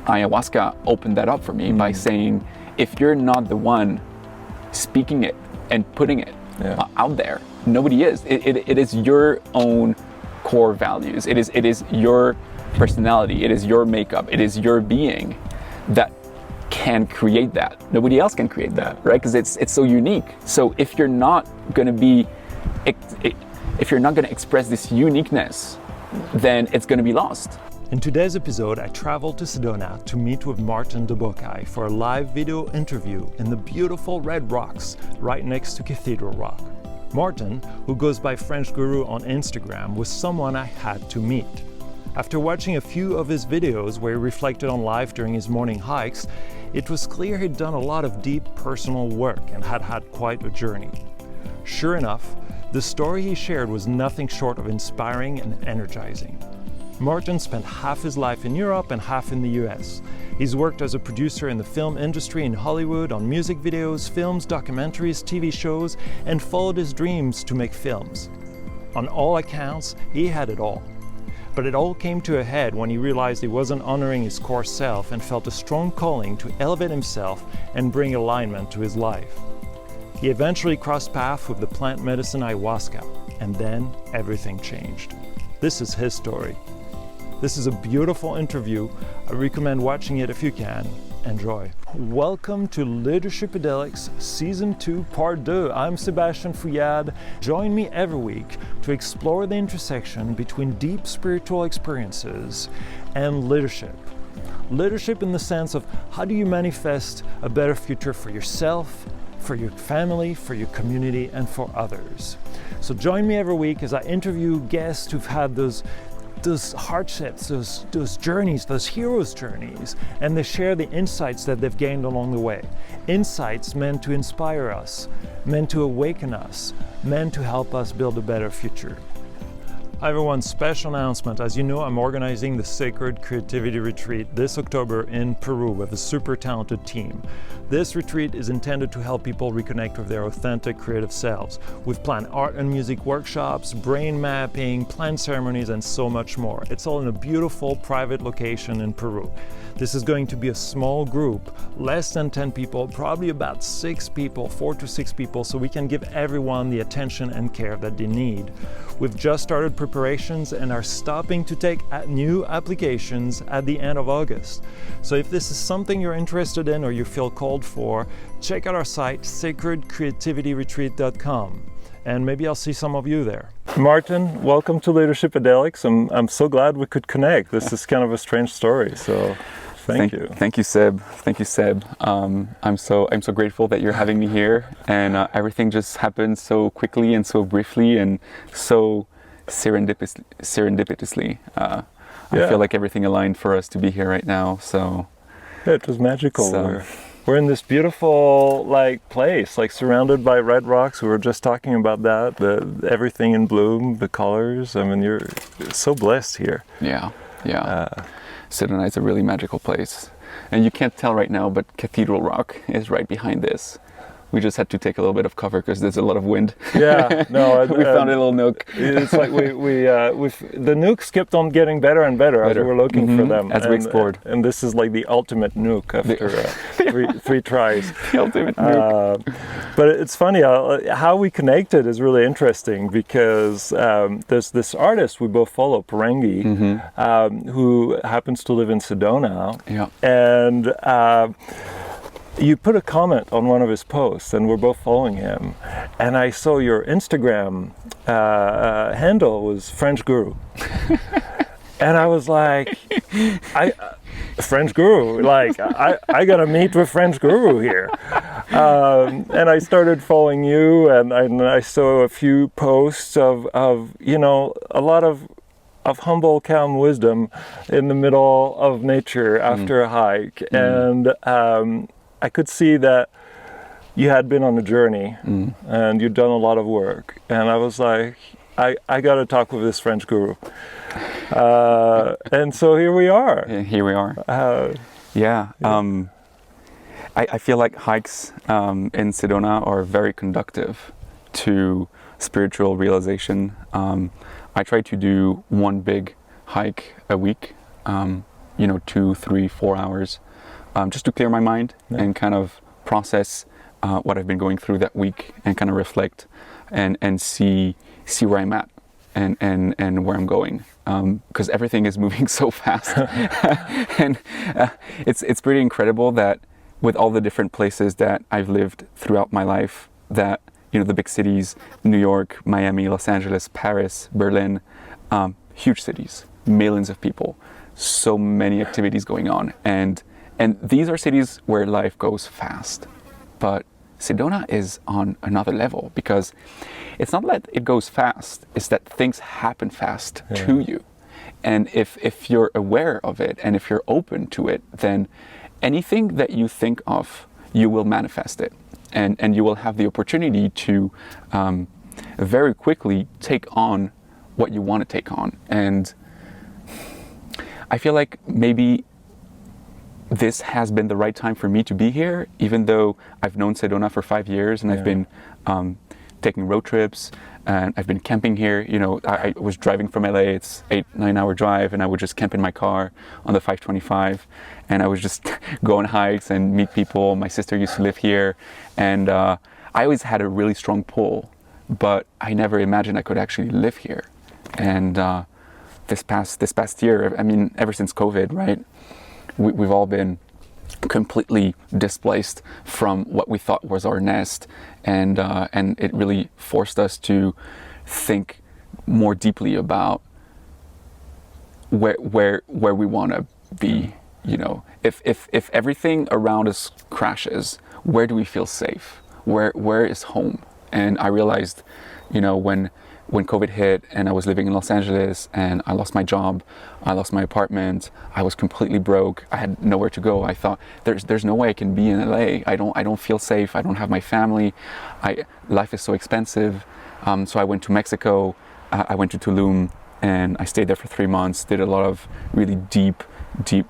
ayahuasca opened that up for me by saying, if you're not the one speaking it and putting it out there, nobody is. It is your own core values. It is your personality. It is your makeup. It is your being that can create that. Nobody else can create that, right? Because it's so unique. So if you're not going to express this uniqueness, then it's going to be lost. In today's episode, I traveled to Sedona to meet with Martin de Bókay for a live video interview in the beautiful Red Rocks right next to Cathedral Rock. Martin, who goes by French Guru on Instagram, was someone I had to meet. After watching a few of his videos where he reflected on life during his morning hikes, it was clear he'd done a lot of deep personal work and had had quite a journey. Sure enough, the story he shared was nothing short of inspiring and energizing. Martin spent half his life in Europe and half in the US. He's worked as a producer in the film industry in Hollywood on music videos, films, documentaries, TV shows, and followed his dreams to make films. On all accounts, he had it all. But it all came to a head when he realized he wasn't honoring his core self and felt a strong calling to elevate himself and bring alignment to his life. He eventually crossed paths with the plant medicine ayahuasca, and then everything changed. This is his story. This is a beautiful interview. I recommend watching it if you can. Enjoy. Welcome to Leadershipedelics Season 2 Part 2. I'm Sebastian Fouillade. Join me every week to explore the intersection between deep spiritual experiences and leadership. Leadership in the sense of how do you manifest a better future for yourself, for your family, for your community, and for others. So join me every week as I interview guests who've had those hardships, those journeys, those heroes' journeys, and they share the insights that they've gained along the way. Insights meant to inspire us, meant to awaken us, meant to help us build a better future. Hi everyone, special announcement. As you know, I'm organizing the Sacred Creativity Retreat this October in Peru with a super talented team. This retreat is intended to help people reconnect with their authentic creative selves. We've planned art and music workshops, brain mapping, plant ceremonies, and so much more. It's all in a beautiful private location in Peru. This is going to be a small group, less than 10 people, probably about 6 people, 4 to 6 people, so we can give everyone the attention and care that they need. We've just started preparations and are stopping to take new applications at the end of August. So if this is something you're interested in or you feel called for, check out our site, sacredcreativityretreat.com, and maybe I'll see some of you there. Martin, welcome to Leadershipedelics. I'm so glad we could connect. This is kind of a strange story, so thank you. Thank you, Seb. Thank you, Seb. I'm so grateful that you're having me here, and everything just happened so quickly and so briefly and so serendipitously. I feel like everything aligned for us to be here right now. So yeah, it was magical. We're in this beautiful place, surrounded by red rocks. We were just talking about that. Everything in bloom, the colors. I mean, you're so blessed here. Yeah. Sedona is a really magical place. And you can't tell right now, but Cathedral Rock is right behind this. We just had to take a little bit of cover because there's a lot of wind. Yeah, no. We found a little nook. It's like the nukes kept on getting better and better as we were looking for them. As we explored. And this is like the ultimate nuke after three tries. The ultimate nuke. But it's funny, how we connected is really interesting because there's this artist we both follow, Parengi, who happens to live in Sedona. Yeah. And you put a comment on one of his posts, and we're both following him. And I saw your Instagram handle was French Guru. And I was like, French Guru, I gotta meet with French Guru here. And I started following you, and I saw a few posts of a lot of humble, calm wisdom in the middle of nature after a hike. And I could see that you had been on a journey and you'd done a lot of work. And I was like, I got to talk with this French Guru. And so here we are. Here we are. I feel like hikes in Sedona are very conductive to spiritual realization. I try to do one big hike a week. 2, 3, 4 hours, just to clear my mind and kind of process what I've been going through that week, and kind of reflect and see where I'm at and where I'm going, because everything is moving so fast. And it's pretty incredible that with all the different places that I've lived throughout my life, that the big cities, New York, Miami, Los Angeles, Paris, Berlin, huge cities, millions of people, so many activities going on, and these are cities where life goes fast. But Sedona is on another level, because it's not that it goes fast, it's that things happen fast to you. And if you're aware of it, and if you're open to it, then anything that you think of, you will manifest it. And you will have the opportunity to very quickly take on what you want to take on. And I feel like maybe this has been the right time for me to be here, even though I've known Sedona for 5 years, and I've been taking road trips, and I've been camping here. I was driving from LA, it's 8-9 hour drive, and I would just camp in my car on the 525, and I would just go on hikes and meet people. My sister used to live here, and I always had a really strong pull, but I never imagined I could actually live here. And this past year, I mean, ever since COVID, right? We've all been completely displaced from what we thought was our nest, and it really forced us to think more deeply about where we want to be. If everything around us crashes, where do we feel safe? Where is home? And I realized, when COVID hit and I was living in Los Angeles and I lost my job, I lost my apartment, I was completely broke, I had nowhere to go. I thought there's no way I can be in LA. I don't feel safe. I don't have my family. Life is so expensive. So I went to Mexico. I went to Tulum, and I stayed there for 3 months. Did a lot of really deep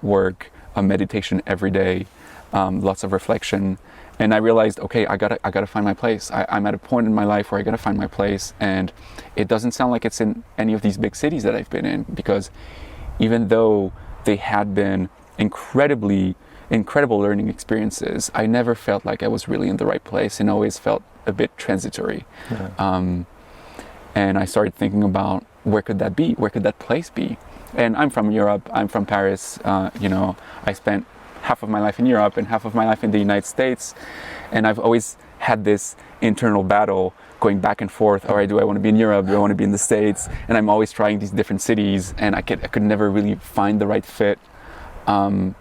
work, meditation every day, lots of reflection. And I realized, okay, I gotta find my place. I'm at a point in my life where I gotta find my place, and it doesn't sound like it's in any of these big cities that I've been in, because even though they had been incredible learning experiences, I never felt like I was really in the right place, and always felt a bit transitory. And I started thinking about, where could that be? Where could that place be? And I'm from Europe. I'm from Paris. I spent half of my life in Europe and half of my life in the United States, and I've always had this internal battle going back and forth. All right, do I want to be in Europe? Do I want to be in the States? And I'm always trying these different cities, and I could never really find the right fit, because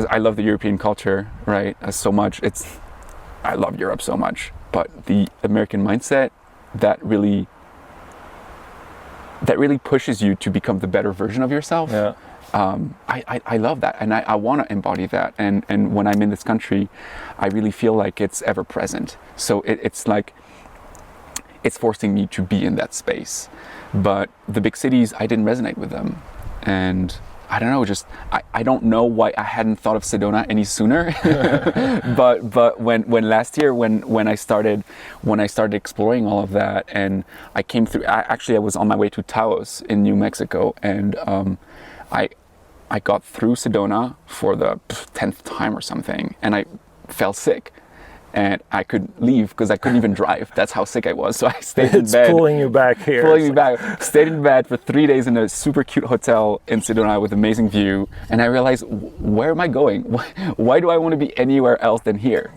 I love the European culture, right, so much. I love Europe so much, but the American mindset that really pushes you to become the better version of yourself. I love that, and I want to embody that, and when I'm in this country, I really feel like it's ever present. So it's like it's forcing me to be in that space. But the big cities, I didn't resonate with them, and I don't know, I don't know why I hadn't thought of Sedona any sooner. but when last year when I started exploring all of that, and I came through, I was on my way to Taos in New Mexico, and I got through Sedona for the 10th time or something, and I fell sick, and I couldn't leave because I couldn't even drive. That's how sick I was. So I stayed in bed. It's pulling you back here. Pulling me back. Stayed in bed for 3 days in a super cute hotel in Sedona with amazing view, and I realized, where am I going? Why do I want to be anywhere else than here?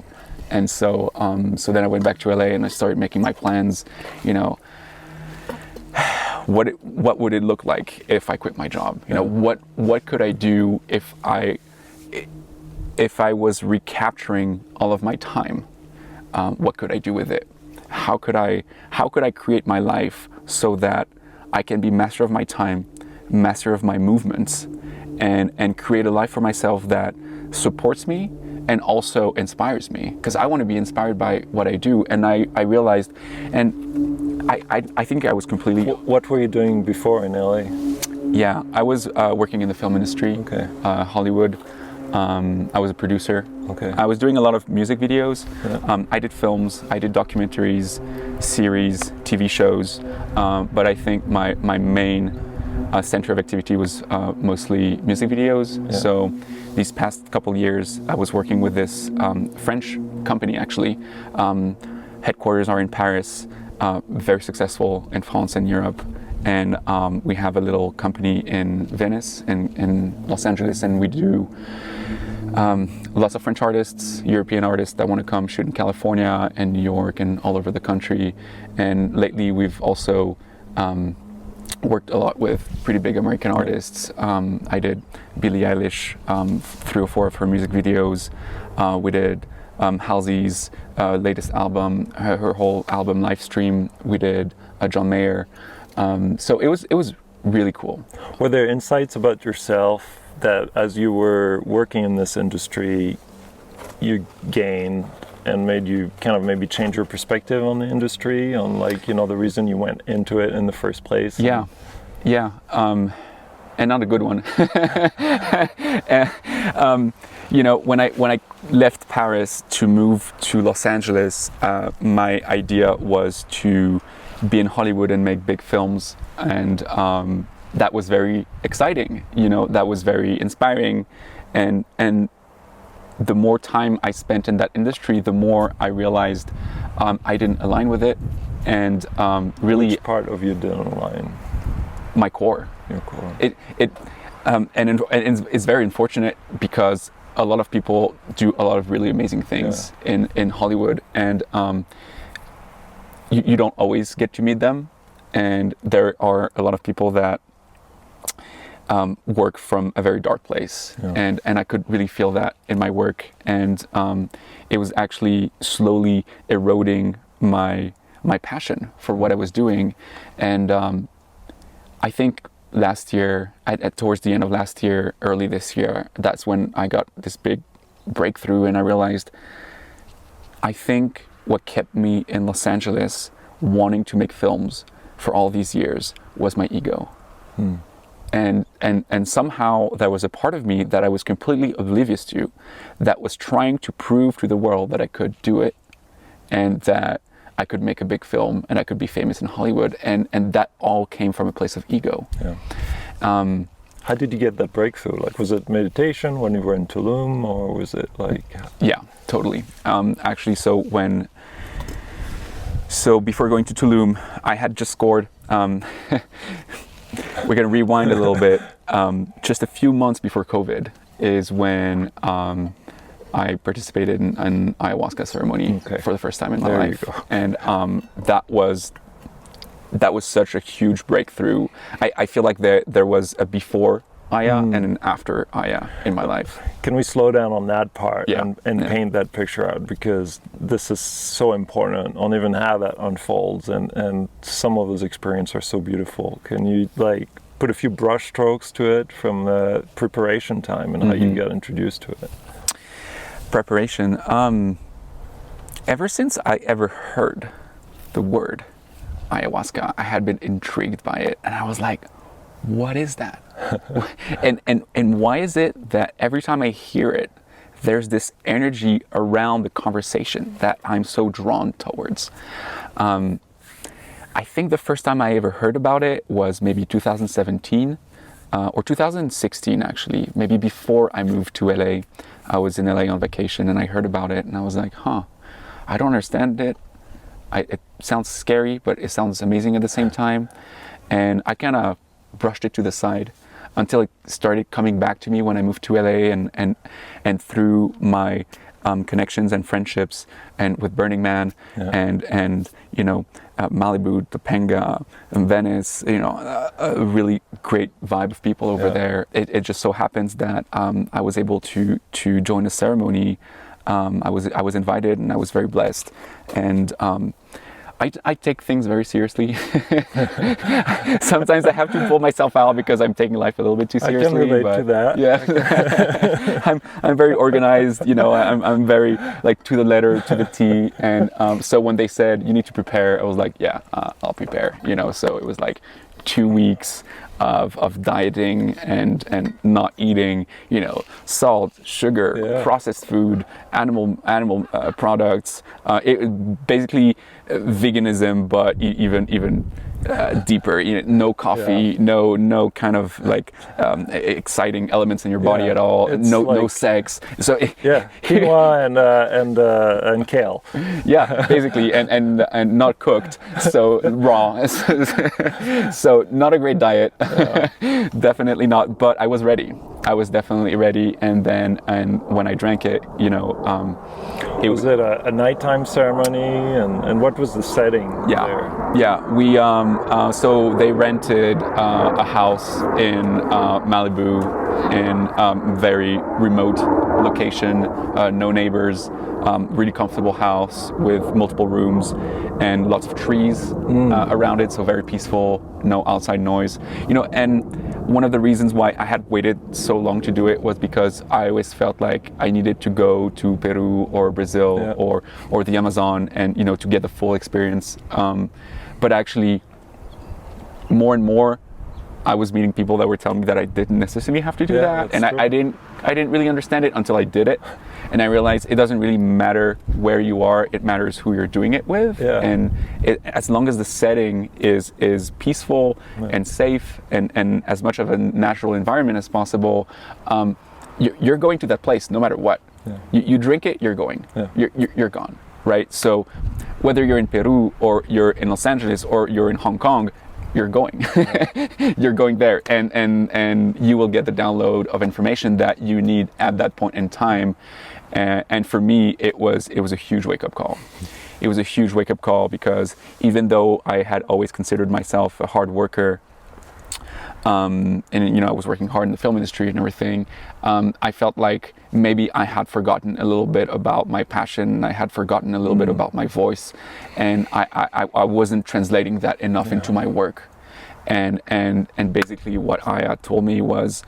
And so then I went back to LA and I started making my plans. What would it look like if I quit my job? What could I do if I was recapturing all of my time? What could I do with it? How could I create my life so that I can be master of my time, master of my movements, and create a life for myself that supports me and also inspires me? Because I want to be inspired by what I do. And I realized, and I think I was completely... What were you doing before in LA? Yeah, I was working in the film industry, Hollywood. I was a producer. I was doing a lot of music videos. I did films, I did documentaries, series, TV shows. But I think my main center of activity was mostly music videos. Yeah. So these past couple years, I was working with this French company actually. Headquarters are in Paris, very successful in France and Europe. And we have a little company in Venice and in Los Angeles, and we do lots of French artists, European artists that want to come shoot in California and New York and all over the country. And lately we've also worked a lot with pretty big American artists. I did Billie Eilish, 3 or 4 of her music videos. We did Halsey's latest album, her whole album live stream. We did John Mayer. So it was really cool. Were there insights about yourself that as you were working in this industry, you gained and made you kind of maybe change your perspective on the industry, on like, you know, the reason you went into it in the first place? Yeah, and not a good one. You know, when I left Paris to move to Los Angeles, my idea was to be in Hollywood and make big films, and that was very exciting. You know, that was very inspiring, and the more time I spent in that industry, the more I realized I didn't align with it, and really. Which part of you didn't align? My core. Your core. And it's very unfortunate because a lot of people do a lot of really amazing things in Hollywood, and you don't always get to meet them, and there are a lot of people that work from a very dark place, and I could really feel that in my work, and it was actually slowly eroding my passion for what I was doing. And I think last year, towards the end of last year, early this year, that's when I got this big breakthrough, and I realized I think what kept me in Los Angeles wanting to make films for all these years was my ego. And somehow there was a part of me that I was completely oblivious to, that was trying to prove to the world that I could do it, and that I could make a big film and I could be famous in Hollywood, and that all came from a place of ego. How did you get that breakthrough? Like, was it meditation when you were in Tulum, or was it like? Yeah, totally. Actually, so before going to Tulum, I had just scored. We're gonna rewind a little bit. Just a few months before COVID is when I participated in an ayahuasca ceremony for the first time in my life, and that was such a huge breakthrough. I feel like there was a before Aya and an after Aya in my life. Can we slow down on that part and paint that picture out, because this is so important on even how that unfolds, and some of those experiences are so beautiful. Can you like put a few brush strokes to it from the preparation time and how you got introduced to it? Preparation. Ever since I ever heard the word ayahuasca, I had been intrigued by it, and I was like, what is that? and why is it that every time I hear it, there's this energy around the conversation that I'm so drawn towards? I think the first time I ever heard about it was maybe 2017 or 2016 actually, maybe before I moved to LA. I was in LA on vacation and I heard about it, and I was like, I don't understand it. It sounds scary, but it sounds amazing at the same time. And I kind of brushed it to the side until it started coming back to me when I moved to LA, and through my connections and friendships, and with Burning Man and you know, Malibu, Topanga, and Venice, you know, a really great vibe of people over there. It just so happens that I was able to join a ceremony. I was invited, and I was very blessed, and I take things very seriously. Sometimes I have to pull myself out because I'm taking life a little bit too seriously. I can relate to that. Yeah, I'm very organized. You know, I'm very like to the letter, to the T. And so when they said you need to prepare, I was like, yeah, I'll prepare. You know, so it was like 2 weeks of dieting and not eating, salt, sugar, processed food, animal products. It basically veganism, but even deeper. No coffee, no kind of like exciting elements in your body at all. No sex. So quinoa and kale. Yeah, basically, and not cooked, so raw. So not a great diet. Definitely not. But I was ready. I was definitely ready. And when I drank it, was it a nighttime ceremony, and what was the setting there? Yeah, we so they rented a house in Malibu, in very remote location, no neighbors, really comfortable house with multiple rooms and lots of trees around it, so very peaceful, no outside noise. And one of the reasons why I had waited so long to do it was because I always felt like I needed to go to Peru or Brazil or the Amazon and to get the full experience. But actually, more and more, I was meeting people that were telling me that I didn't necessarily have to do that, and I didn't really understand it until I did it, and I realized it doesn't really matter where you are; it matters who you're doing it with, and as long as the setting is peaceful and safe, and as much of a natural environment as possible, you're going to that place no matter what. You drink it, you're going. You're gone, right? So whether you're in Peru or you're in Los Angeles or you're in Hong Kong, you're going. You're going there, and you will get the download of information that you need at that point in time. And for me, it was a huge wake-up call. It was a huge wake-up call because even though I had always considered myself a hard worker, and I was working hard in the film industry and everything, I felt like maybe I had forgotten a little bit about my passion. I had forgotten a little bit about my voice, and I wasn't translating that enough into my work. And basically what Aya told me was,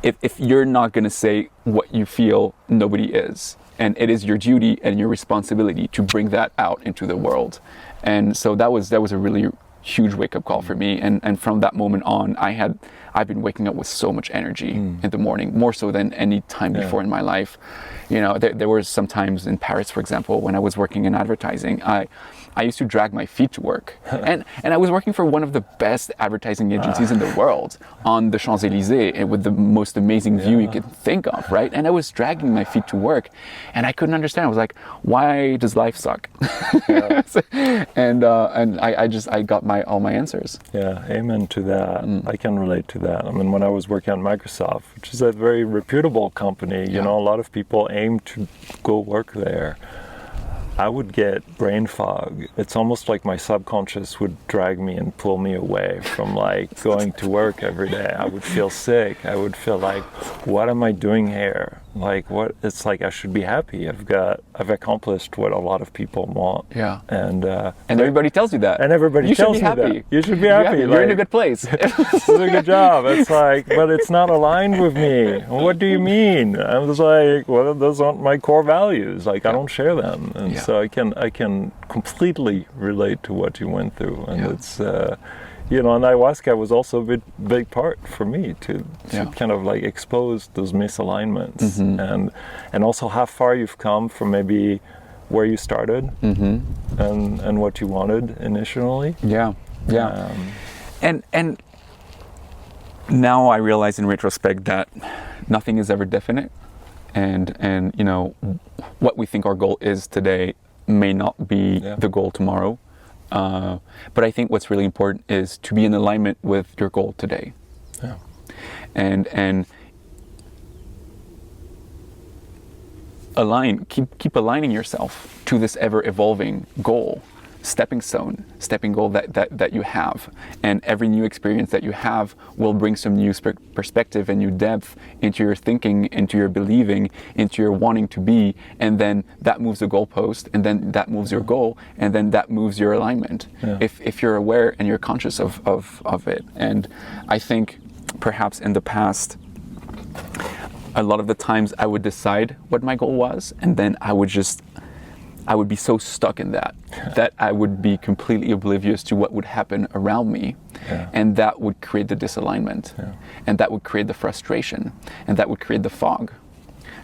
if you're not going to say what you feel, nobody is. And it is your duty and your responsibility to bring that out into the world. And so that was a really huge wake-up call for me, and from that moment on, I've been waking up with so much energy in the morning, more so than any time before in my life. There were some times in Paris, for example, when I was working in advertising, I used to drag my feet to work, and I was working for one of the best advertising agencies in the world on the Champs-Élysées, with the most amazing view you could think of, right? And I was dragging my feet to work, and I couldn't understand. I was like, why does life suck? And I got all my answers. Yeah, amen to that. I can relate to that. I mean, when I was working at Microsoft, which is a very reputable company, you know, a lot of people aim to go work there. I would get brain fog. It's almost like my subconscious would drag me and pull me away from like going to work every day. I would feel sick. I would feel like, what am I doing here? Like, what? It's like I should be happy. I've accomplished what a lot of people want. Yeah. And everybody tells you that. And everybody tells you that. You should be happy. You're in a good place. This is a good job. It's like, but it's not aligned with me. What do you mean? I was like, well, those aren't my core values. Like, I don't share them. And so I can completely relate to what you went through. And it's, and ayahuasca was also a big part for me to kind of like expose those misalignments and also how far you've come from maybe where you started and what you wanted initially. And now I realize in retrospect that nothing is ever definite, and what we think our goal is today may not be the goal tomorrow. But I think what's really important is to be in alignment with your goal today. And keep aligning yourself to this ever evolving goal, stepping goal that you have. And every new experience that you have will bring some new perspective and new depth into your thinking, into your believing, into your wanting to be, and then that moves the goalpost, and then that moves your goal, and then that moves your alignment. If you're aware and you're conscious of it. And I think perhaps in the past, a lot of the times I would decide what my goal was, and then I would just I would be so stuck in that that I would be completely oblivious to what would happen around me. And that would create the disalignment. And that would create the frustration. And that would create the fog.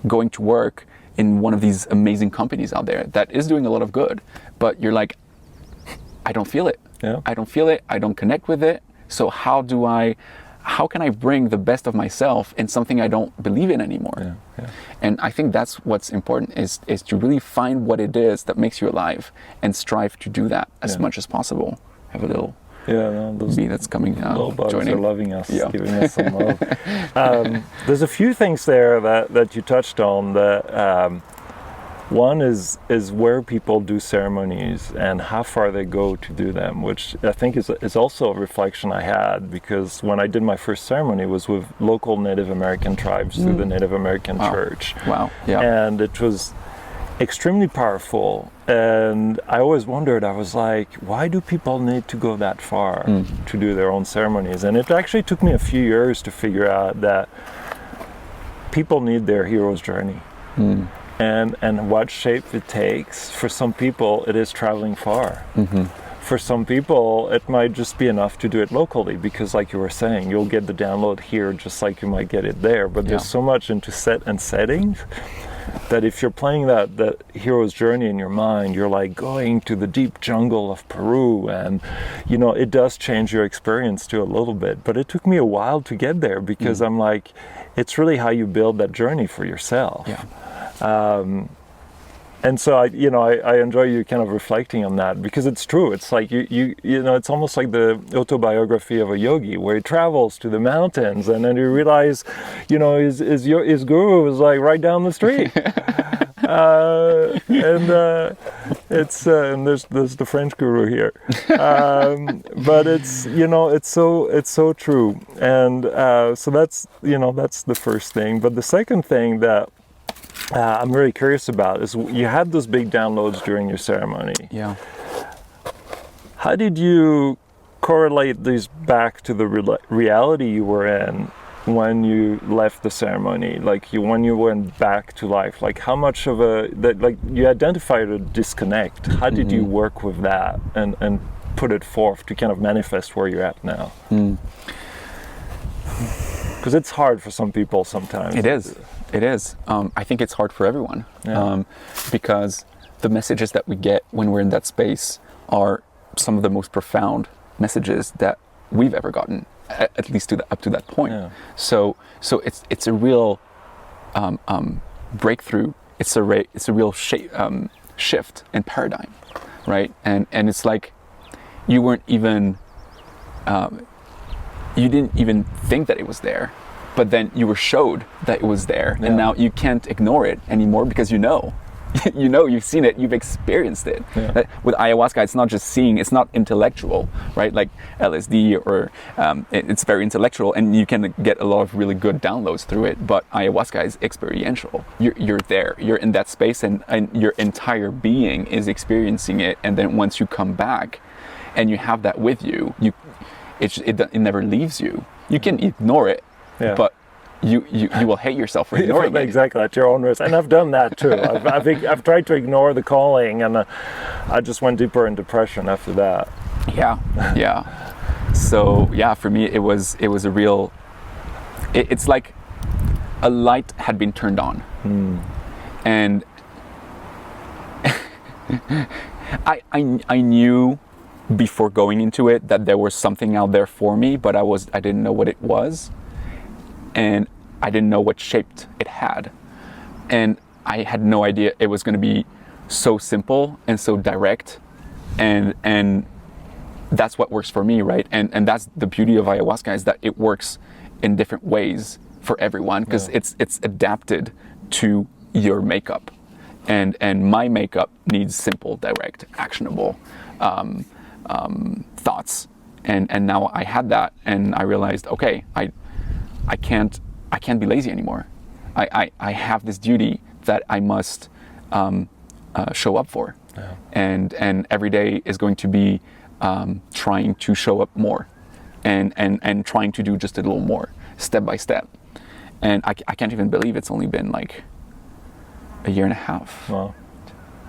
Going to work in one of these amazing companies out there that is doing a lot of good, but you're like, I don't feel it. I don't feel it. I don't connect with it. So how can I bring the best of myself in something I don't believe in anymore? And I think that's what's important is to really find what it is that makes you alive and strive to do that as much as possible. Have a little bee that's coming out. Little bugs joining. are loving us, giving us some love. There's a few things there that you touched on. That one is where people do ceremonies and how far they go to do them, which I think is also a reflection I had, because when I did my first ceremony, it was with local Native American tribes through the Native American church. And it was extremely powerful. And I always wondered, I was like, why do people need to go that far to do their own ceremonies? And it actually took me a few years to figure out that people need their hero's journey. And what shape it takes. For some people, it is traveling far. For some people, it might just be enough to do it locally, because like you were saying, you'll get the download here just like you might get it there. But there's so much into set and settings that if you're playing that hero's journey in your mind, you're like going to the deep jungle of Peru, and you know, it does change your experience too a little bit. But it took me a while to get there, because I'm like, it's really how you build that journey for yourself. And so I enjoy you kind of reflecting on that, because it's true. It's like you know, it's almost like the autobiography of a yogi, where he travels to the mountains, and then you realize, you know, his guru is like right down the street. And there's the French guru here, but it's, you know, it's so true. And so that's the first thing. But the second thing that I'm really curious about is, you had those big downloads during your ceremony. How did you correlate these back to the reality you were in when you left the ceremony? Like when you went back to life, like how much of you identified a disconnect. How did you work with that and put it forth to kind of manifest where you're at now? Because it's hard for some people sometimes. It is. I think it's hard for everyone, because the messages that we get when we're in that space are some of the most profound messages that we've ever gotten, at least up to that point. So it's a real breakthrough. It's a real shift in paradigm, right? And it's like you weren't even you didn't even think that it was there. But then you were showed that it was there, and now you can't ignore it anymore, because you've seen it, you've experienced it. With ayahuasca, it's not just seeing, it's not intellectual, right? Like LSD, or it's very intellectual, and you can get a lot of really good downloads through it. But ayahuasca is experiential. You're there, you're in that space, and your entire being is experiencing it. And then once you come back, and you have that with you, it never leaves you. You can ignore it. But you will hate yourself for ignoring it. Exactly, at your own risk. And I've done that too. I've tried to ignore the calling, and I just went deeper in depression after that. So for me, it was a real. It's like a light had been turned on, and I knew before going into it that there was something out there for me, but I didn't know what it was. And I didn't know what shape it had. And I had no idea it was going to be so simple and so direct. And that's what works for me, right? And that's the beauty of ayahuasca, is that it works in different ways for everyone, because it's adapted to your makeup. And my makeup needs simple, direct, actionable thoughts. And now I had that, and I realized, okay, I can't be lazy anymore. I have this duty that I must show up for, and every day is going to be trying to show up more, and trying to do just a little more, step by step. And I can't even believe it's only been like a year and a half. Wow.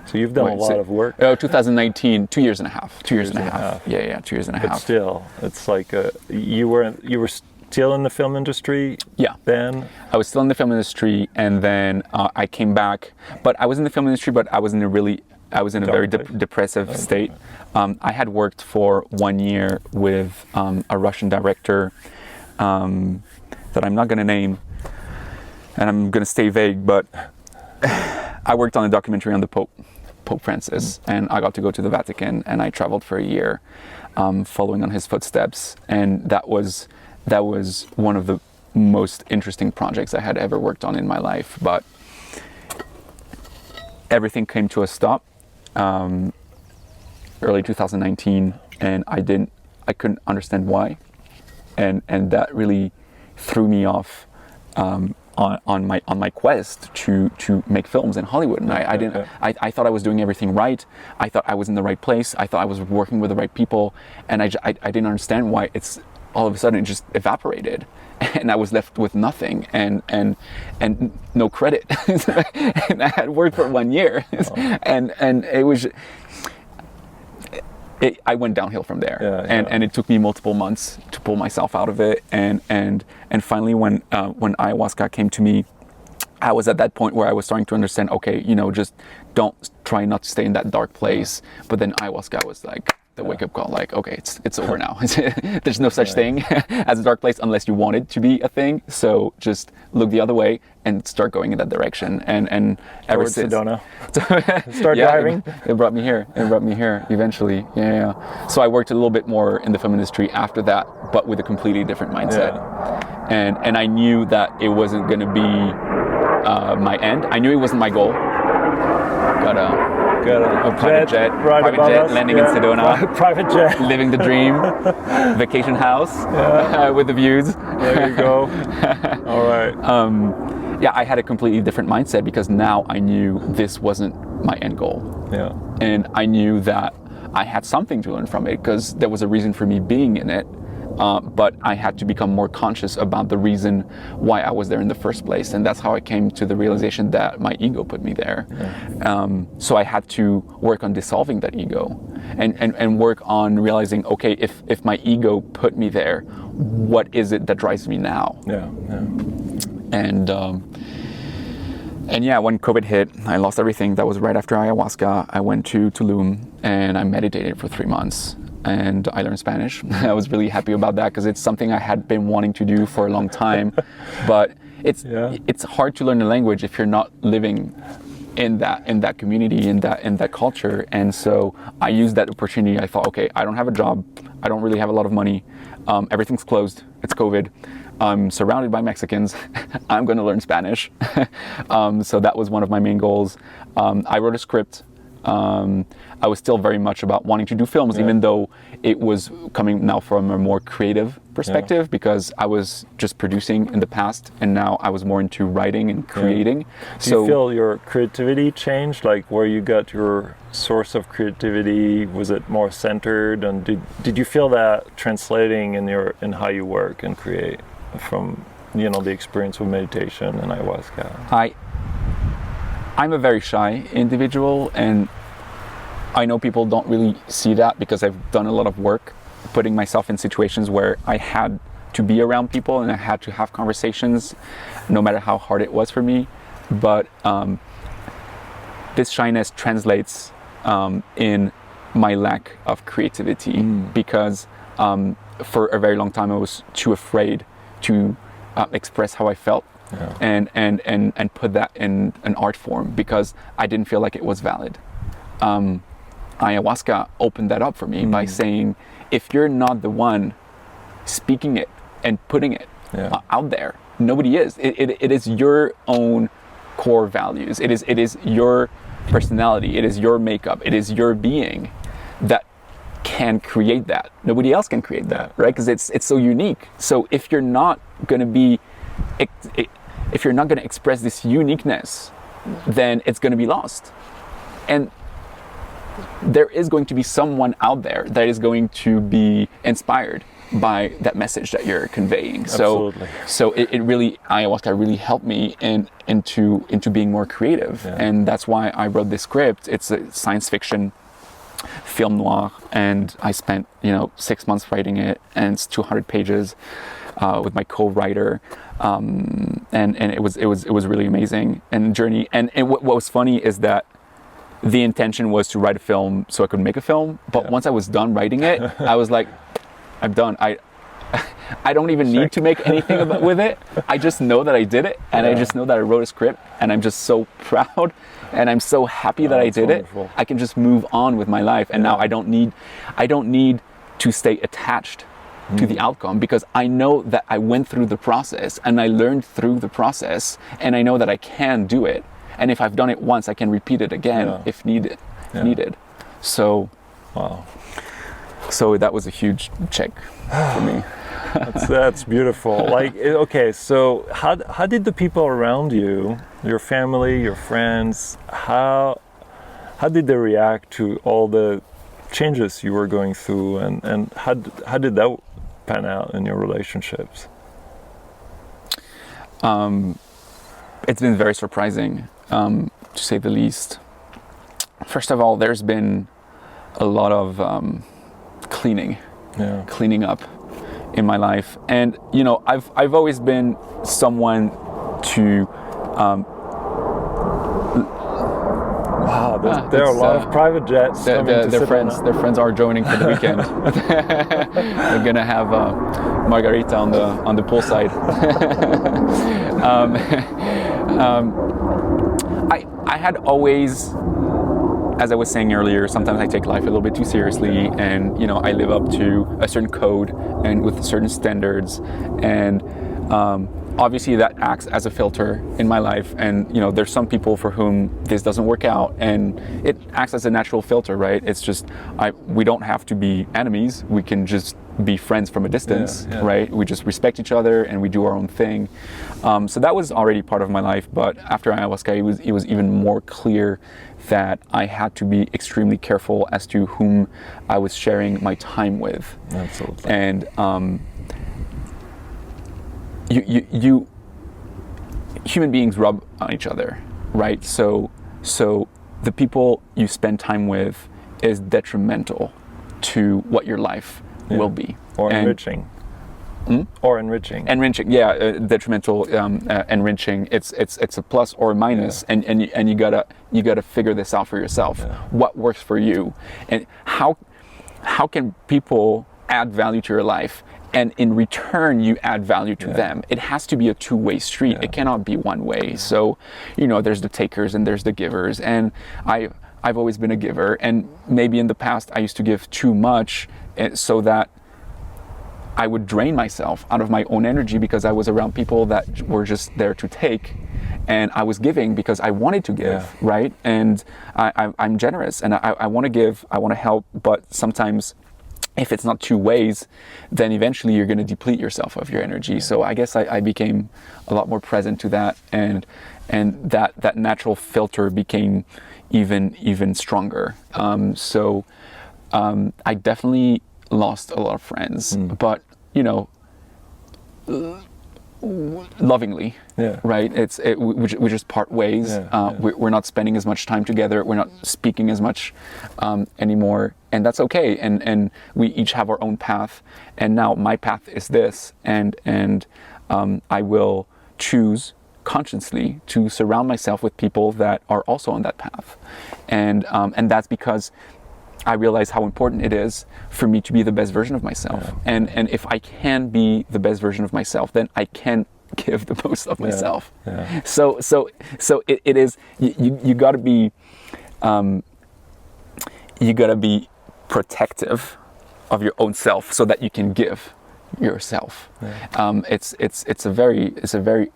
So you've done a lot of work. 2019, 2 years and a half. 2 years and a half. Yeah, 2 years and a half. But still, it's like you were still in the film industry. Yeah. Then I was still in the film industry, and then I came back. But I was in the film industry, but I was in a very depressive state. I had worked for 1 year with a Russian director that I'm not going to name, and I'm going to stay vague, but I worked on a documentary on the Pope Francis, and I got to go to the Vatican, and I traveled for a year following on his footsteps, and that was one of the most interesting projects I had ever worked on in my life. But everything came to a stop early 2019, and I couldn't understand why, and that really threw me off on my quest to make films in Hollywood. And I thought I was doing everything right. I thought I was in the right place. I thought I was working with the right people, and I didn't understand why it's all of a sudden it just evaporated, and I was left with nothing and no credit. And I had worked for 1 year, and it was. I went downhill from there, and it took me multiple months to pull myself out of it. And finally, when ayahuasca came to me, I was at that point where I was starting to understand. Okay, just don't try not to stay in that dark place. But then ayahuasca was like the wake-up call. Like, okay, it's over now. There's no such thing as a dark place unless you want it to be a thing. So just look the other way and start going in that direction. And ever since Sedona. Start driving. It brought me here. Eventually. Yeah. So I worked a little bit more in the film industry after that, but with a completely different mindset. Yeah. And I knew that it wasn't going to be my end. I knew it wasn't my goal. Got a private jet landing in Sedona. Private jet. Living the dream. Vacation house with the views. There you go. All right. I had a completely different mindset because now I knew this wasn't my end goal. Yeah. And I knew that I had something to learn from it because there was a reason for me being in it. But I had to become more conscious about the reason why I was there in the first place. And that's how I came to the realization that my ego put me there. Yeah. So I had to work on dissolving that ego and work on realizing, okay, if my ego put me there, what is it that drives me now? Yeah. And when COVID hit, I lost everything. That was right after ayahuasca. I went to Tulum and I meditated for 3 months. And I learned Spanish. I was really happy about that because it's something I had been wanting to do for a long time. But it's hard to learn a language if you're not living in that community, in that culture. And so I used that opportunity. I thought, okay, I don't have a job. I don't really have a lot of money. Everything's closed. It's COVID. I'm surrounded by Mexicans. I'm going to learn Spanish. So that was one of my main goals. I wrote a script. I was still very much about wanting to do films, even though it was coming now from a more creative perspective because I was just producing in the past, and now I was more into writing and creating. Do you feel your creativity changed? Like where you got your source of creativity, was it more centered? And did you feel that translating in how you work and create from the experience with meditation and ayahuasca? I'm a very shy individual, and I know people don't really see that because I've done a lot of work putting myself in situations where I had to be around people and I had to have conversations no matter how hard it was for me. But this shyness translates in my lack of creativity because for a very long time I was too afraid to express how I felt. Yeah. And put that in an art form because I didn't feel like it was valid. Ayahuasca opened that up for me by saying, if you're not the one speaking it and putting it out there, nobody is. It is your own core values. It is your personality. It is your makeup. It is your being that can create that. Nobody else can create that, right? Because it's so unique. So if you're not going to express this uniqueness, then it's going to be lost. And there is going to be someone out there that is going to be inspired by that message that you're conveying. Absolutely. So it really, ayahuasca really helped me into being more creative. Yeah. And that's why I wrote this script. It's a science fiction film noir, and I spent 6 months writing it, and it's 200 pages with my co-writer, and it was really amazing and journey. And what was funny is that the intention was to write a film so I could make a film, but once I was done writing it, I was like, I'm done. I don't even need to make anything with it. I just know that I did it, and I just know that I wrote a script, and I'm just so proud, and I'm so happy that I did it. I can just move on with my life, and now I don't need to stay attached to the outcome, because I know that I went through the process and I learned through the process, and I know that I can do it. And if I've done it once, I can repeat it again if needed. So, wow. So that was a huge check for me. That's beautiful. Like, okay, so how did the people around you, your family, your friends, how did they react to all the changes you were going through, and how did that pan out in your relationships? It's been very surprising, to say the least. First of all, there's been a lot of cleaning up in my life, and I've always been someone to wow, there are a lot of private jets coming to their friends are joining for the weekend. They're gonna have margarita on the poolside. I had always, as I was saying earlier, sometimes I take life a little bit too seriously, and I live up to a certain code and with certain standards, and obviously that acts as a filter in my life. And there's some people for whom this doesn't work out, and it acts as a natural filter, right? It's just we don't have to be enemies. We can just be friends from a distance, right? We just respect each other and we do our own thing. So that was already part of my life, but after ayahuasca, it was even more clear that I had to be extremely careful as to whom I was sharing my time with. Absolutely. And human beings rub on each other, right? So the people you spend time with is detrimental to what your life will be. Or enriching. Or enriching. Enriching, detrimental, enriching. It's a plus or a minus, and you gotta figure this out for yourself. What works for you, and how can people add value to your life, and in return you add value to them. It has to be a two-way street. It cannot be one way. So there's the takers and there's the givers, and I've always been a giver, and maybe in the past I used to give too much, so that I would drain myself out of my own energy because I was around people that were just there to take, and I was giving because I wanted to give, right? And I'm generous, and I want to give, I want to help, but sometimes if it's not two ways, then eventually you're going to deplete yourself of your energy. So I guess I became a lot more present to that, and that natural filter became even stronger. So I definitely lost a lot of friends, but lovingly, right? We just part ways. We're not spending as much time together. We're not speaking as much anymore, and that's okay. And we each have our own path. And now my path is this, and I will choose consciously to surround myself with people that are also on that path, and that's because I realize how important it is for me to be the best version of myself. And if I can be the best version of myself, then I can give the most of myself. So it is, you gotta be protective of your own self so that you can give yourself. It's a very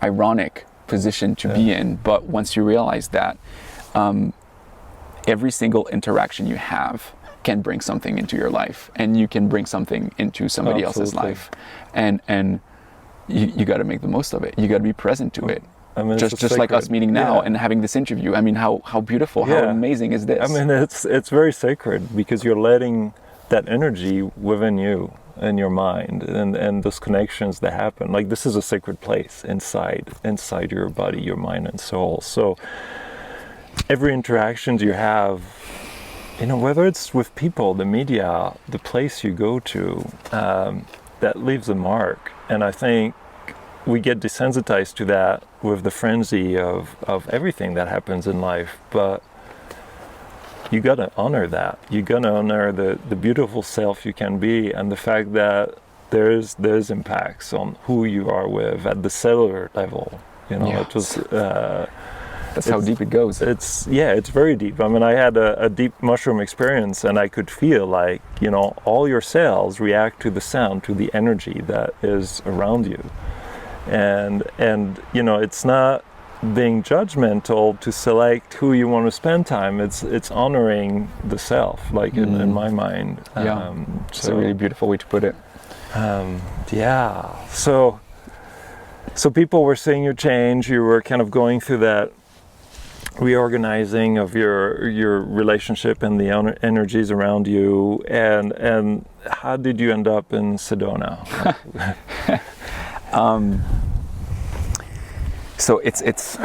ironic position to be in, but once you realize that, every single interaction you have can bring something into your life, and you can bring something into somebody else's life, and you got to make the most of it. You got to be present to it. I mean, just like us meeting now and having this interview. I mean, how beautiful, how amazing is this? I mean, it's very sacred, because you're letting that energy within you and your mind, and those connections that happen. Like, this is a sacred place inside your body, your mind and soul. So every interaction you have, you know, whether it's with people, the media, the place you go to, that leaves a mark. And I think we get desensitized to that with the frenzy of everything that happens in life. But you gotta honor that. You gotta honor the beautiful self you can be, and the fact that there's impacts on who you are with at the cellular level. You know, Yeah. it was. That's how deep it goes. It's very deep. I mean, I had a deep mushroom experience, and I could feel like, you know, all your cells react to the sound, to the energy that is around you, and you know, it's not being judgmental to select who you want to spend time. It's honoring the self, like in my mind. Yeah, it's a really beautiful way to put it. Yeah. So people were seeing you change. You were kind of going through that reorganizing of your relationship and the energies around you. And how did you end up in Sedona? So it's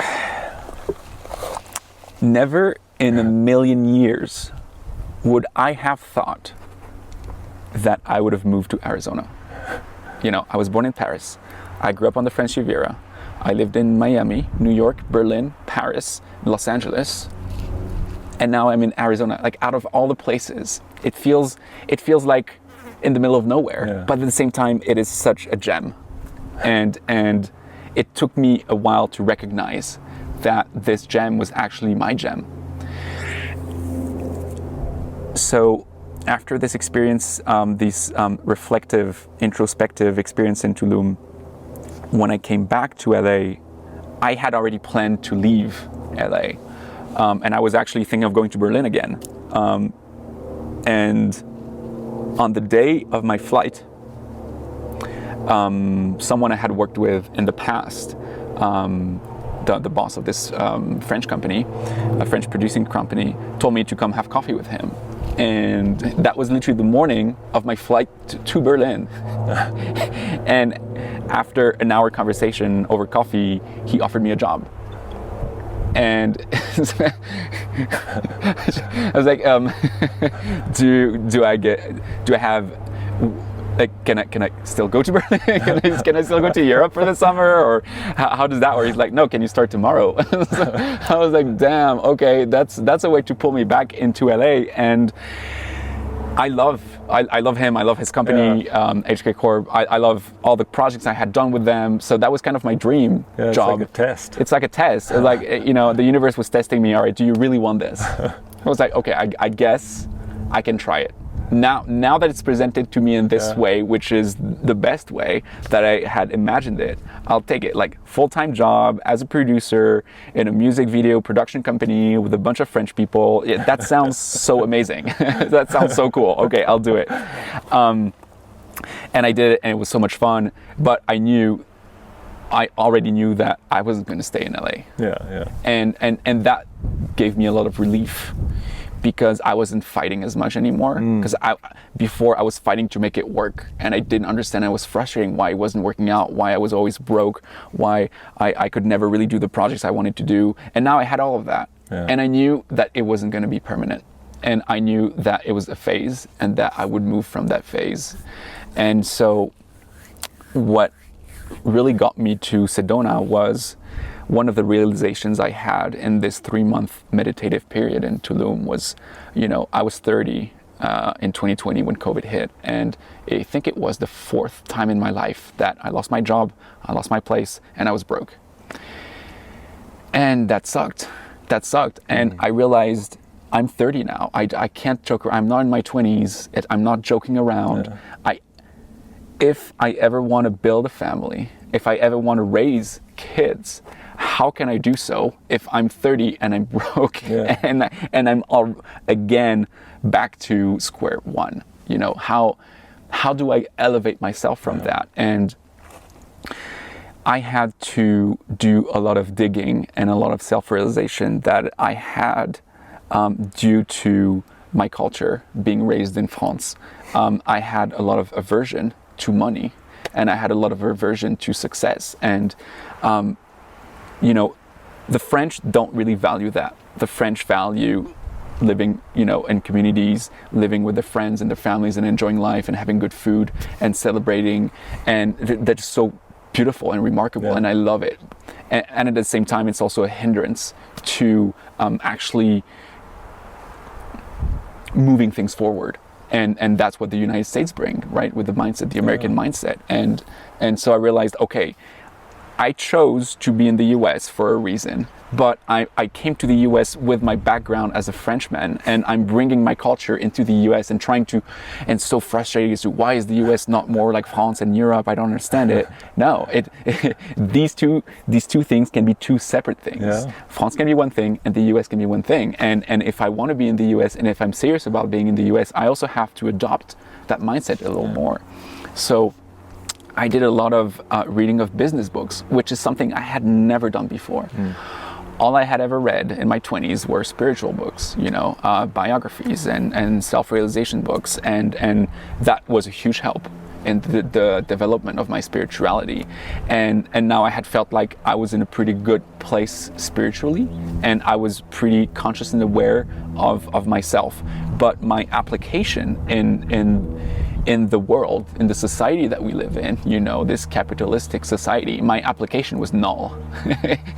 never in a million years would I have thought that I would have moved to Arizona. You know, I was born in Paris. I grew up on the French Riviera. I lived in Miami, New York, Berlin, Paris, Los Angeles, and now I'm in Arizona. Like, out of all the places, it feels like in the middle of nowhere. Yeah. But at the same time, it is such a gem, and it took me a while to recognize that this gem was actually my gem. So after this experience, reflective, introspective experience in Tulum, when I came back to LA, I had already planned to leave LA. And I was actually thinking of going to Berlin again. And on the day of my flight, someone I had worked with in the past, the boss of this French company, a French producing company, told me to come have coffee with him. And that was literally the morning of my flight to Berlin. And after an hour conversation over coffee, he offered me a job. And I was like, do I have, like, can I still go to Berlin? Can I still go to Europe for the summer? Or how does that work? He's like, no, can you start tomorrow? I was like, damn, okay, that's a way to pull me back into LA. And I love him. I love his company, HK Corp. I love all the projects I had done with them. So that was kind of my dream job. It's like a test. It's like a test. It's like, you know, the universe was testing me. All right, do you really want this? I was like, okay, I guess I can try it. Now that it's presented to me in this way, which is the best way that I had imagined it, I'll take it. Like, full-time job as a producer in a music video production company with a bunch of French people. That sounds so amazing. That sounds so cool. Okay, I'll do it. And I did it, and it was so much fun. But I already knew that I wasn't going to stay in LA. Yeah. And that gave me a lot of relief, because I wasn't fighting as much anymore. Because before I was fighting to make it work, and I didn't understand. I was frustrating why it wasn't working out, why I was always broke, why I could never really do the projects I wanted to do. And now I had all of that. Yeah. And I knew that it wasn't going to be permanent. And I knew that it was a phase, and that I would move from that phase. And so what really got me to Sedona was one of the realizations I had in this 3-month meditative period in Tulum was, you know, I was 30 in 2020 when COVID hit, and I think it was the 4th time in my life that I lost my job, I lost my place, and I was broke. And that sucked. And I realized I'm 30 now. I can't joke around. I'm not in my 20s. I'm not joking around. Yeah. If I ever want to build a family, if I ever want to raise kids, how can I do so if I'm 30 and I'm broke and I'm again back to square one? You know, how do I elevate myself from that? And I had to do a lot of digging and a lot of self-realization that I had due to my culture, being raised in France, I had a lot of aversion to money, and I had a lot of aversion to success. And, the French don't really value that. The French value living, in communities, living with their friends and their families and enjoying life and having good food and celebrating. And that's so beautiful and remarkable, and I love it. And at the same time, it's also a hindrance to actually moving things forward. And that's what the United States bring, right? With the mindset, the American mindset. And so I realized, okay, I chose to be in the US for a reason, but I came to the US with my background as a Frenchman, and I'm bringing my culture into the US and and so frustrated as to why is the US not more like France and Europe? I don't understand it. No, these two things can be two separate things. Yeah. France can be one thing and the US can be one thing. And if I want to be in the US and if I'm serious about being in the US, I also have to adopt that mindset a little more. So I did a lot of reading of business books, which is something I had never done before. All I had ever read in my 20s were spiritual books, biographies and self-realization books. And that was a huge help in the development of my spirituality. And now I had felt like I was in a pretty good place spiritually, and I was pretty conscious and aware of myself. But my application in the world, in the society that we live in, this capitalistic society, my application was null.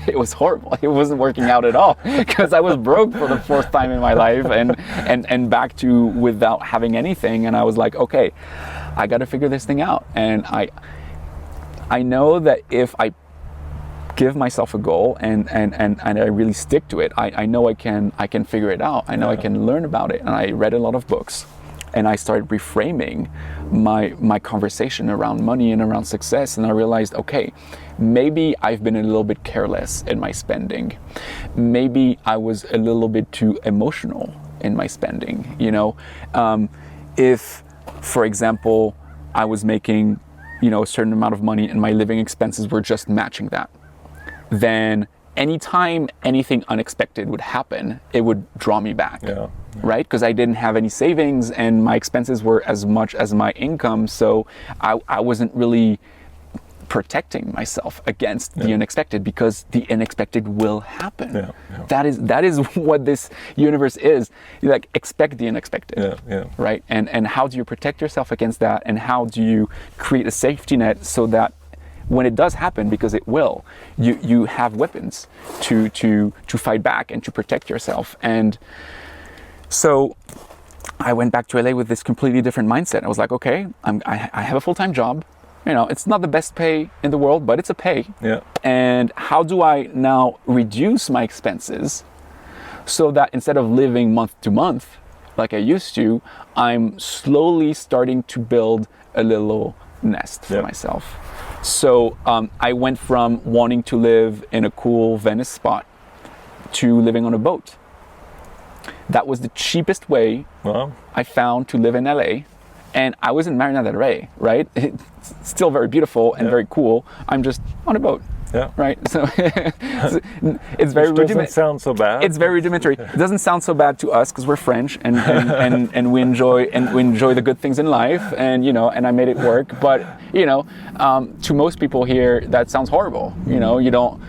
It was horrible. It wasn't working out at all because I was broke for the fourth time in my life and back to without having anything. And I was like, okay, I got to figure this thing out. And I know that if I give myself a goal and I really stick to it, I know I can figure it out. I know I can learn about it. And I read a lot of books. And I started reframing my conversation around money and around success. And I realized, okay, maybe I've been a little bit careless in my spending. Maybe I was a little bit too emotional in my spending. If, for example, I was making, a certain amount of money and my living expenses were just matching that, then anytime anything unexpected would happen, it would draw me back. Yeah. Right? Because I didn't have any savings and my expenses were as much as my income. So I wasn't really protecting myself against the unexpected, because the unexpected will happen. Yeah. Yeah. That is what this universe is. You expect the unexpected. Right? And how do you protect yourself against that? And how do you create a safety net so that when it does happen, because it will, you have weapons to fight back and to protect yourself. And so I went back to LA with this completely different mindset. I was like, okay, I have a full-time job. It's not the best pay in the world, but it's a pay. Yeah. And how do I now reduce my expenses so that instead of living month to month like I used to, I'm slowly starting to build a little nest for myself. So I went from wanting to live in a cool Venice spot to living on a boat. That was the cheapest way I found to live in LA. And I was in Marina del Rey, right? It's still very beautiful and very cool. I'm just on a boat. Yeah. Right. So it's very rudimentary. Doesn't sound so bad. It's very rudimentary. It doesn't sound so bad to us because we're French and we enjoy the good things in life, and and I made it work. But to most people here, that sounds horrible. You don't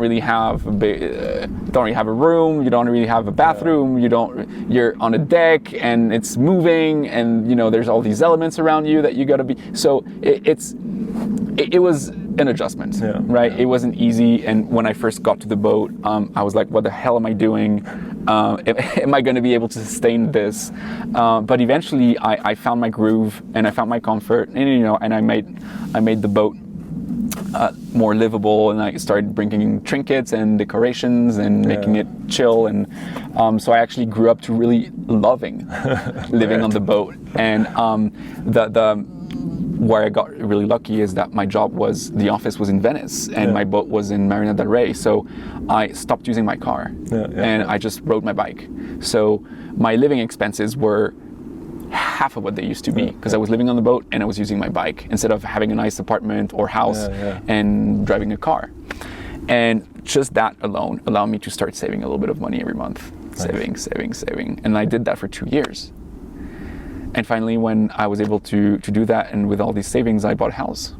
really have a room. You don't really have a bathroom. You're on a deck and it's moving, and there's all these elements around you that you got to be. So it was an adjustment, right? It wasn't easy. And when I first got to the boat, I was like, what the hell am I doing? Am I going to be able to sustain this? But eventually I found my groove and I found my comfort, and I made the boat more livable, and I started bringing trinkets and decorations and making it chill. And so I actually grew up to really loving living on the boat. And where I got really lucky is that the office was in Venice and my boat was in Marina del Rey. So I stopped using my car and I just rode my bike. So my living expenses were half of what they used to be, because I was living on the boat and I was using my bike instead of having a nice apartment or house and driving a car. And just that alone allowed me to start saving a little bit of money every month. saving. And I did that for 2 years. And finally, when I was able to do that, and with all these savings, I bought a house.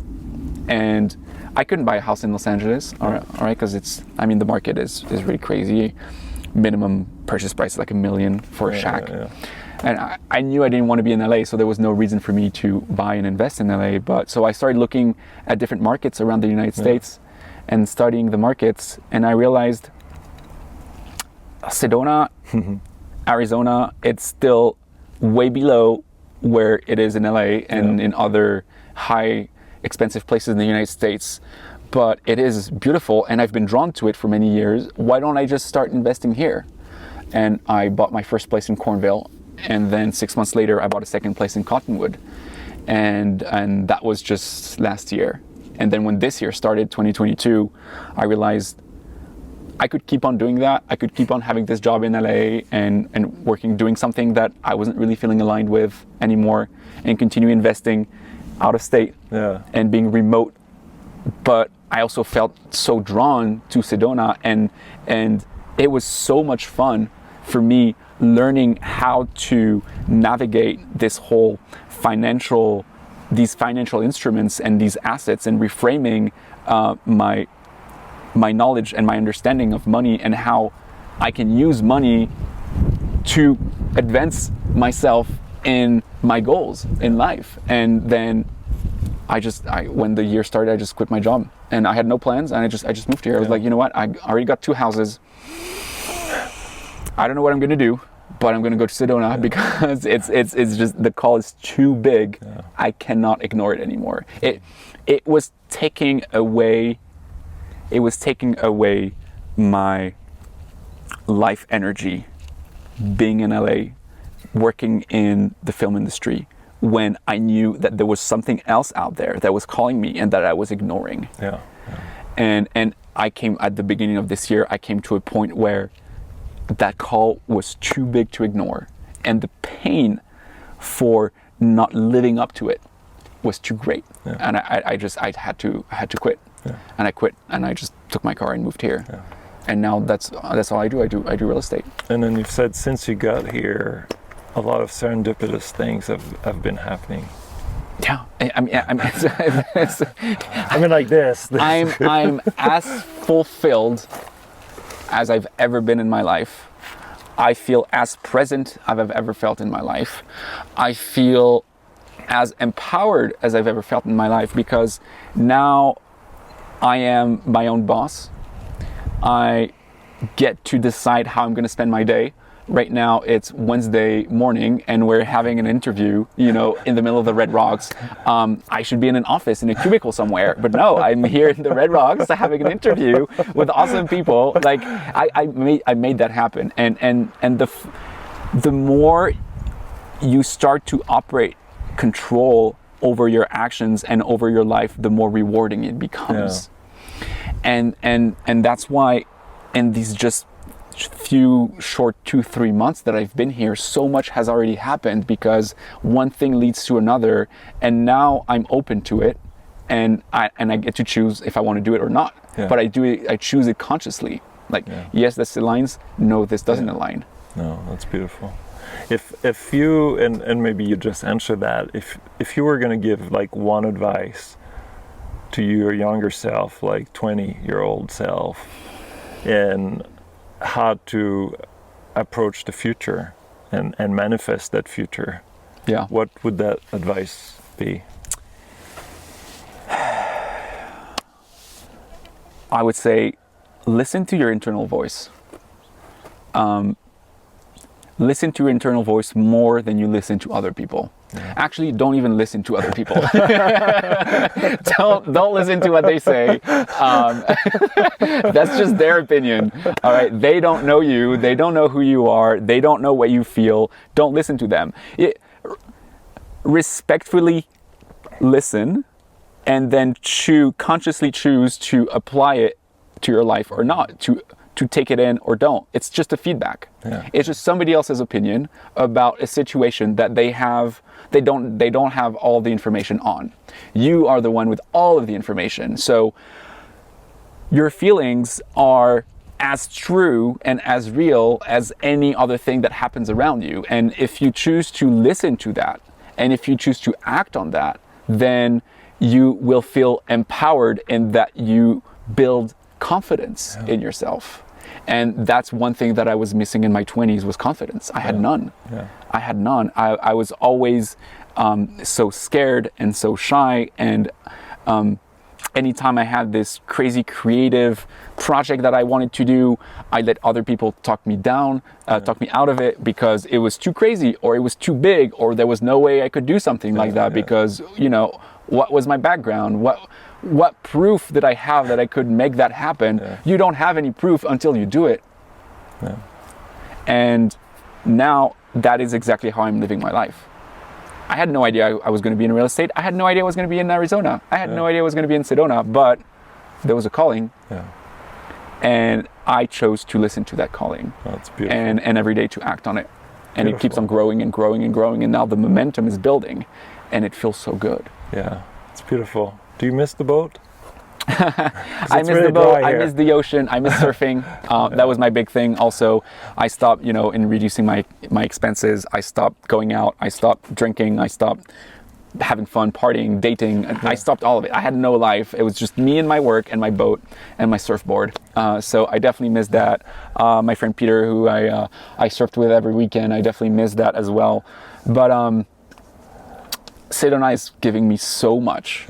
And I couldn't buy a house in Los Angeles, all right, because the market is really crazy. Minimum purchase price is like $1 million for a shack. And I knew I didn't want to be in LA, so there was no reason for me to buy and invest in LA. But so I started looking at different markets around the United States and studying the markets, and I realized Sedona, Arizona, it's still way below where it is in LA and in other high expensive places in the United States. But it is beautiful, and I've been drawn to it for many years. Why don't I just start investing here? And I bought my first place in Cornville, and then 6 months later I bought a second place in Cottonwood, and that was just last year. And then when this year started, 2022, I realized I could keep on doing that. I could keep on having this job in LA and working, doing something that I wasn't really feeling aligned with anymore, and continue investing out of state and being remote. But I also felt so drawn to Sedona, and it was so much fun for me learning how to navigate this whole these financial instruments and these assets, and reframing my knowledge and my understanding of money, and how I can use money to advance myself in my goals in life. And then when the year started, I just quit my job, and I had no plans, and I just moved here. I was like, you know what? I already got 2 houses. I don't know what I'm gonna do, but I'm gonna go to Sedona because it's just, the call is too big. I cannot ignore it anymore. It was taking away my life energy being in LA, working in the film industry, when I knew that there was something else out there that was calling me and that I was ignoring. And I came, at the beginning of this year, I came to a point where that call was too big to ignore, and the pain for not living up to it was too great. And I had to quit. And I quit, and I just took my car and moved here. And now that's all I do. I do real estate. And then you've said since you got here, a lot of serendipitous things have been happening. Yeah, I mean, like this. I'm as fulfilled as I've ever been in my life. I feel as present as I've ever felt in my life. I feel as empowered as I've ever felt in my life, because now I am my own boss. I get to decide how I'm going to spend my day. Right now it's Wednesday morning, and we're having an interview, in the middle of the Red Rocks. I should be in an office in a cubicle somewhere, but no, I'm here in the Red Rocks having an interview with awesome people. Like I made that happen, and the more you start to operate control over your actions and over your life, the more rewarding it becomes. And that's why in these just few short 2-3 months that I've been here, so much has already happened, because one thing leads to another, and now I'm open to it, and I get to choose if I want to do it or not. But I choose it consciously. Like, yes, this aligns. No, this doesn't align. No, that's beautiful. If you, and maybe you just answered that, if you were going to give like one advice to your younger self, like 20-year-old self, and how to approach the future and manifest that future, what would that advice be? I would say, listen to your internal voice. Listen to your internal voice more than you listen to other people. Actually, don't even listen to other people. don't listen to what they say. That's just their opinion. All right, they don't know you. They don't know who you are. They don't know what you feel. Don't listen to them. Respectfully listen, and then consciously choose to apply it to your life or not. To take it in or don't. It's just a feedback. It's just somebody else's opinion about a situation that they don't have all the information on. You are the one with all of the information. So your feelings are as true and as real as any other thing that happens around you. And if you choose to listen to that, and if you choose to act on that, then you will feel empowered in that you build confidence in yourself. And that's one thing that I was missing in my 20s was confidence. I had none. I had none. I was always so scared and so shy, and anytime I had this crazy creative project that I wanted to do, I let other people talk me down, talk me out of it because it was too crazy, or it was too big, or there was no way I could do something like that because, you know, what was my background? What proof did I have that I could make that happen? You don't have any proof until you do it. And now that is exactly how I'm living my life. I had no idea I was going to be in real estate. I had no idea I was going to be in Arizona. I had no idea I was going to be in Sedona, but there was a calling. And I chose to listen to that calling. That's beautiful. And every day to act on it. And it keeps on growing and growing and growing. And now the momentum is building and it feels so good. Yeah, it's beautiful. Do you miss the boat? I miss the boat, I miss the ocean, I miss surfing. That was my big thing. Also, I stopped, you know, in reducing my expenses. I stopped going out, I stopped drinking, I stopped having fun, partying, dating. I stopped all of it. I had no life. It was just me and my work and my boat and my surfboard. So I definitely miss that. My friend Peter, who I surfed with every weekend, I definitely miss that as well. But Sedona is giving me so much.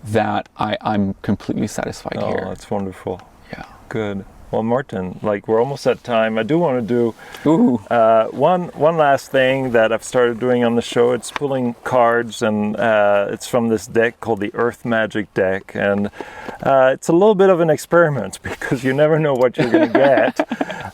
That I'm completely satisfied here. Oh, that's wonderful. Yeah. Good. Well, Martin, like we're almost at time. I do want to do one last thing that I've started doing on the show. It's pulling cards, and it's from this deck called the Earth Magic deck, and it's a little bit of an experiment because you never know what you're going to get.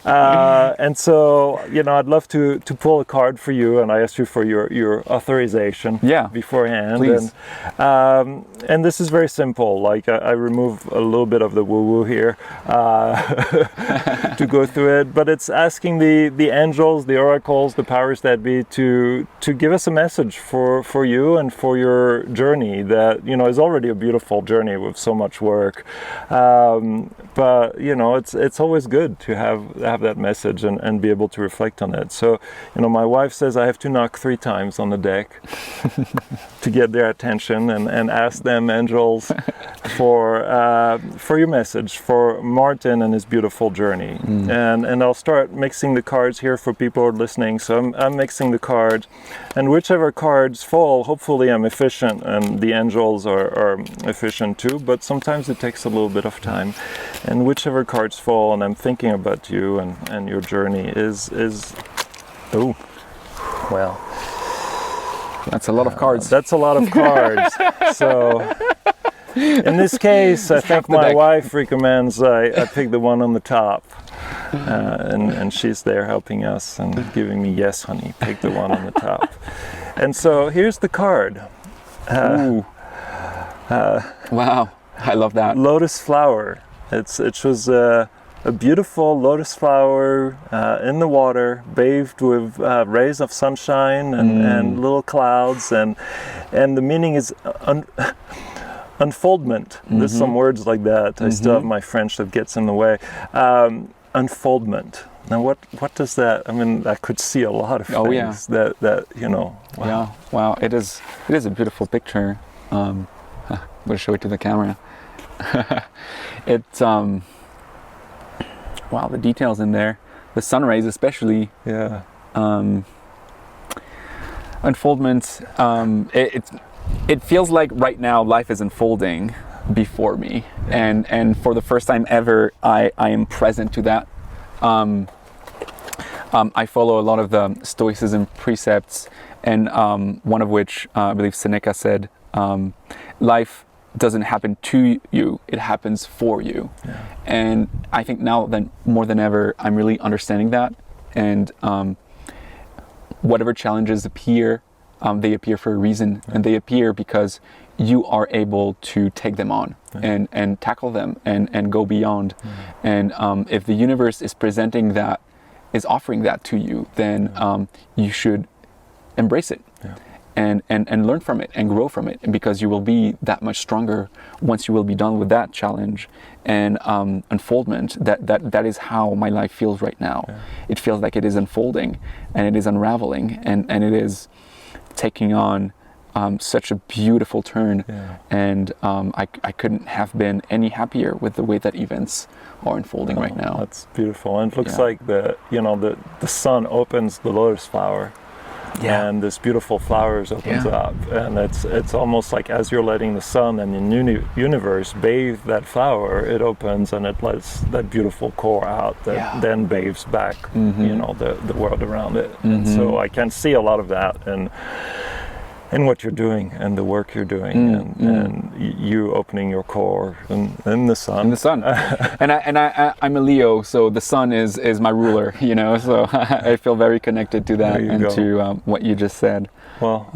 And so, you know, I'd love to pull a card for you, and I asked you for your authorization beforehand. Please. And this is very simple. Like I remove a little bit of the woo-woo here. To go through it, but it's asking the angels, the oracles, the powers that be to give us a message for you and for your journey that, you know, is already a beautiful journey with so much work, but you know, it's always good to have that message and be able to reflect on it. So, you know, my wife says I have to knock 3 times on the deck to get their attention and ask them, angels, for your message for Martin and his beautiful journey. And I'll start mixing the cards here for people who are listening. So I'm mixing the cards, and whichever cards fall, hopefully I'm efficient, and the angels are efficient too, but sometimes it takes a little bit of time. And whichever cards fall, and I'm thinking about you and your journey is oh, well, that's a lot of cards. That's a lot of cards. So in this case, I think my wife recommends I pick the one on the top, and she's there helping us and giving me, yes, honey, pick the one on the top. And so here's the card. Wow, I love that. Lotus flower. It was a beautiful lotus flower in the water, bathed with rays of sunshine and little clouds, and the meaning is unfoldment. There's some words like that. I still have my French that gets in the way. Unfoldment. Now, what does that? I mean, I could see a lot of things that you know. Wow. Yeah. Wow. It is a beautiful picture. I'm going to show it to the camera. It's wow, the details in there, the sun rays especially. Yeah. Unfoldment. It feels like right now life is unfolding before me, and for the first time ever, I am present to that. I follow a lot of the Stoicism precepts, and one of which I believe Seneca said, life doesn't happen to you, it happens for you. And I think now then more than ever, I'm really understanding that, and whatever challenges appear, they appear for a reason, and they appear because you are able to take them on and tackle them and go beyond. And if the universe is presenting that, is offering that to you, then you should embrace it. and learn from it and grow from it, and because you will be that much stronger once you will be done with that challenge and unfoldment. That is how my life feels right now. It feels like it is unfolding and it is unraveling and it is taking on such a beautiful turn, and I couldn't have been any happier with the way that events are unfolding right now. That's beautiful, and it looks like the sun opens the lotus flower, and this beautiful flowers opens up, and it's almost like as you're letting the sun and the universe bathe that flower, it opens and it lets that beautiful core out that then bathes back, the world around it. And so I can see a lot of that and what you're doing and the work you're doing, and you opening your core in the sun. In the sun, I'm a Leo, so the sun is my ruler. So I feel very connected to that and to what you just said. Well,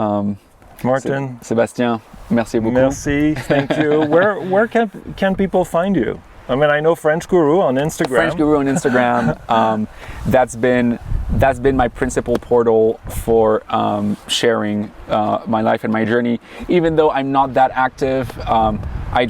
Martin, Sébastien, merci beaucoup. Merci, thank you. Where can people find you? I mean, I know French Guru on Instagram. French Guru on Instagram. That's been my principal portal for sharing my life and my journey. Even though I'm not that active, I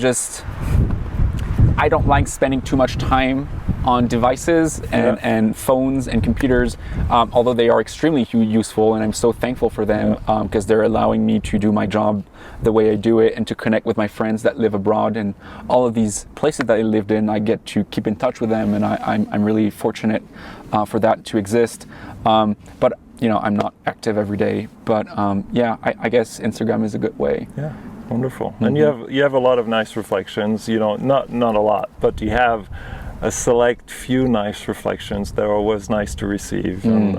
don't like spending too much time on devices and phones and computers, although they are extremely useful, and I'm so thankful for them because they're allowing me to do my job the way I do it and to connect with my friends that live abroad, and all of these places that I lived in, I get to keep in touch with them, and I'm really fortunate for that to exist. But I'm not active every day, but I guess Instagram is a good way. Yeah, wonderful. And you have a lot of nice reflections. Not a lot, but you have a select few nice reflections that are always nice to receive, and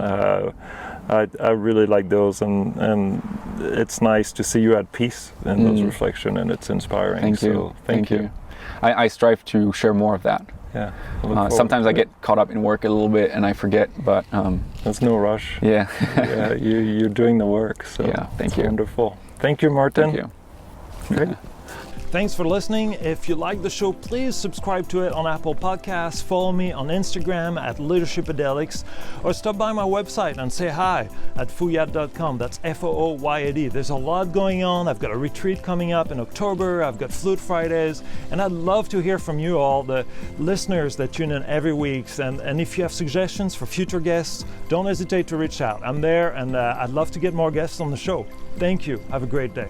I really like those, and it's nice to see you at peace in those reflections, and it's inspiring. Thank you. I strive to share more of that. Yeah. Sometimes I get caught up in work a little bit and I forget, but there's no rush. Yeah. You're doing the work, so thank you. Wonderful. Thank you, Martin. Thank you. Great. Thanks for listening. If you like the show, please subscribe to it on Apple Podcasts, follow me on Instagram at Leadershipedelics, or stop by my website and say hi at fooyad.com. That's F-O-O-Y-A-D. There's a lot going on. I've got a retreat coming up in October. I've got Flute Fridays, and I'd love to hear from you all, the listeners that tune in every week. And if you have suggestions for future guests, don't hesitate to reach out. I'm there, and I'd love to get more guests on the show. Thank you. Have a great day.